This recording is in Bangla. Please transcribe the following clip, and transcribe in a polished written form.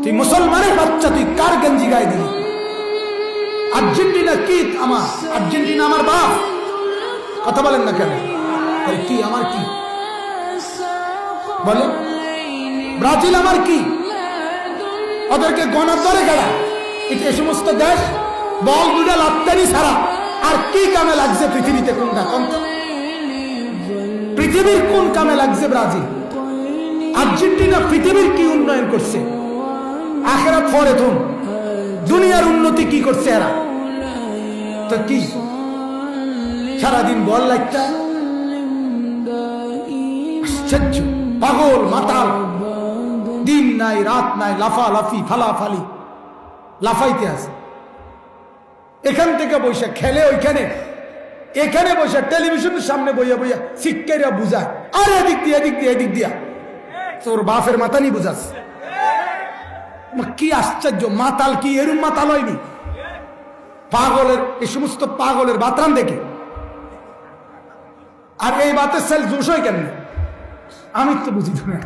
তুই মুসলমানের বাচ্চা, তুই কার গেঞ্জি গায়ে দিলি? আর্জেন্টিনা কি আমার? আর্জেন্টিনা আমার বাপ। কথা বলেন না কেন? কি আমার কি বলেন? ব্রাজিল আমার কি? ওদেরকে গণার দরে গেলা। এই সমস্ত দেশ বল দুটা লাত্তানি ছাড়া আর কি কামে লাগছে পৃথিবীতে? কোনটা পৃথিবীর কোন কামে লাগছে ব্রাজিল? আর্জেন্টিনা পৃথিবীর কি উন্নয়ন করছে? আখেরাত পরে তো দুনিয়ার উন্নতি কি করছে এরা? তো কি সারাদিন বল লাগতা? আশ্চর্য, পাগল মাতাল, দিন নাই রাত নাই, লাফালাফি ফালাফালি, লাফাইতে আছে। এখান থেকে বৈশা খেলে ওইখানে, এখানে বসে টেলিভিশনের সামনে বইয়া বইয়া শিক্ষারা বুঝায়, আর এদিক দিয়া এদিক দিয়া এদিক দিয়া তোর বাপের মাথা নি বুঝাস। কি আশ্চর্য, মাতাল কি এরম মাতাল হয়নি? পাগলের এই সমস্ত পাগলের বাতরান দেখে। আর এই বাতের সেল জোশ হয় কেন? আমি তো বুঝি না।